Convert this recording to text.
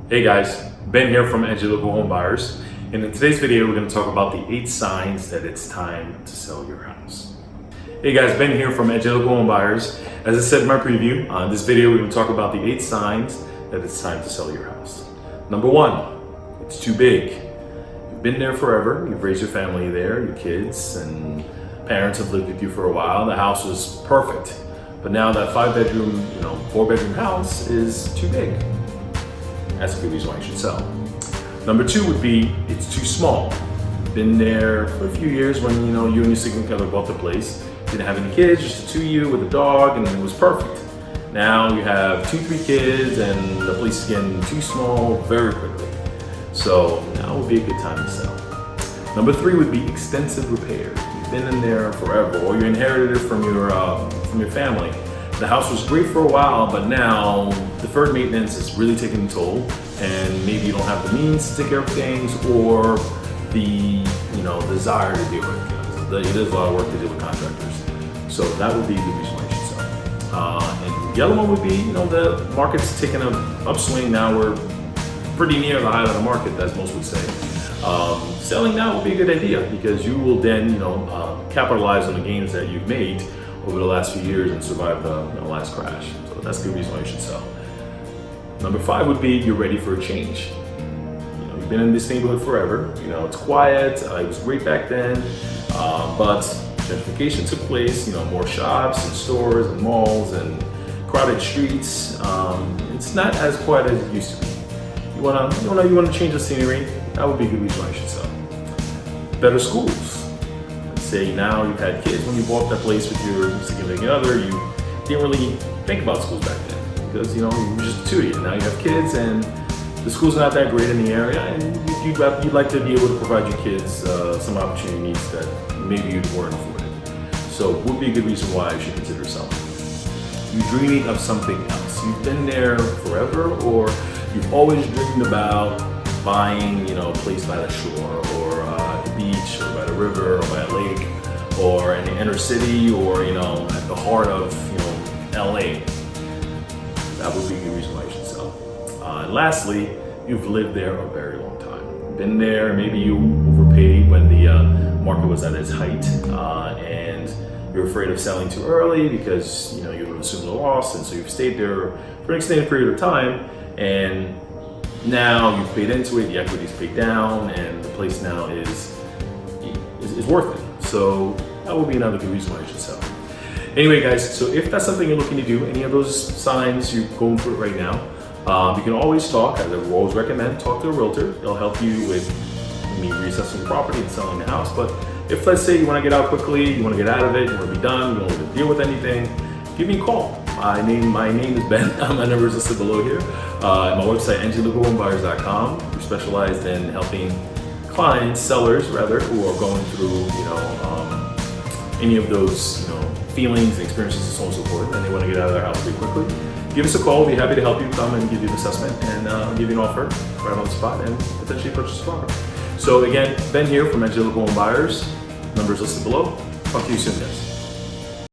Hey guys, Ben here from NJ Local Homebuyers, and in today's video we're going to talk about the 8 signs that it's time to sell your house. Hey guys, Ben here from NJ Local Homebuyers. As I said in my preview, in this video we're going to talk about the 8 signs that it's time to sell your house. Number 1, it's too big. You've been there forever, you've raised your family there, your kids and parents have lived with you for a while, the house was perfect. But now that 5-bedroom, 4-bedroom house is too big. That's a good reason why you should sell. Number 2 would be, it's too small. Been there for a few years when you and your significant other bought the place. Didn't have any kids, just the 2 of you with a dog, and it was perfect. Now you have 2-3 kids and the place is getting too small very quickly. So now would be a good time to sell. Number 3 would be extensive repairs. You've been in there forever, or you inherited it from your family. The house was great for a while, but now deferred maintenance is really taking a toll, and maybe you don't have the means to take care of things or the desire to do it. It is a lot of work to deal with contractors. So that would be the reason why you should sell. And the other one would be, the market's taking an upswing now. We're pretty near the height of the market, as most would say. Selling now would be a good idea because you will then, capitalize on the gains that you've made over the last few years and survive the last crash. So that's the reason why you should sell. Number 5 would be you're ready for a change. You've been in this neighborhood forever. It's quiet. It was great back then, but gentrification took place. More shops and stores and malls and crowded streets. It's not as quiet as it used to be. You wanna change the scenery. That would be a good reason why you should sell. Better schools. Say now you've had kids. When you bought that place with your significant other, you didn't really think about schools back then because you were just the 2 of you. Now you have kids and the school's not that great in the area, and you'd like to be able to provide your kids some opportunities that maybe you weren't afforded. So it would be a good reason why you should consider selling. You're dreaming of something else. You've been there forever, or you've always dreamed about buying a place by the shore, or the beach, or by the river, or by a lake, or in the inner city, or at the heart of LA. That would be a good reason why you should sell. And lastly, you've lived there a very long time. Been there, maybe you overpaid when the market was at its height, and you're afraid of selling too early because you would assume the loss, and so you've stayed there for an extended period of time, and now you've paid into it, the equity's paid down, and the place now is worth it. So that would be another good reason why you should sell. Anyway guys, so if that's something you're looking to do, any of those signs you're going through it right now, you can always talk, as I would always recommend, talk to a realtor. They'll help you with reassessing the property and selling the house. But if, let's say, you want to get out quickly, you want to get out of it, you want to be done, you don't want to deal with anything, give me a call. My name is Ben. My number is listed below here. My website, njlocalhomebuyers.com. We're specialized in helping clients, sellers rather, who are going through any of those feelings and experiences and so on and so forth, and they want to get out of their house pretty quickly. Give us a call. We'll be happy to help you. Come and give you an assessment and give you an offer right on the spot and potentially purchase a property. So again, Ben here from NJ Local Homebuyers. Numbers listed below. Talk to you soon, guys.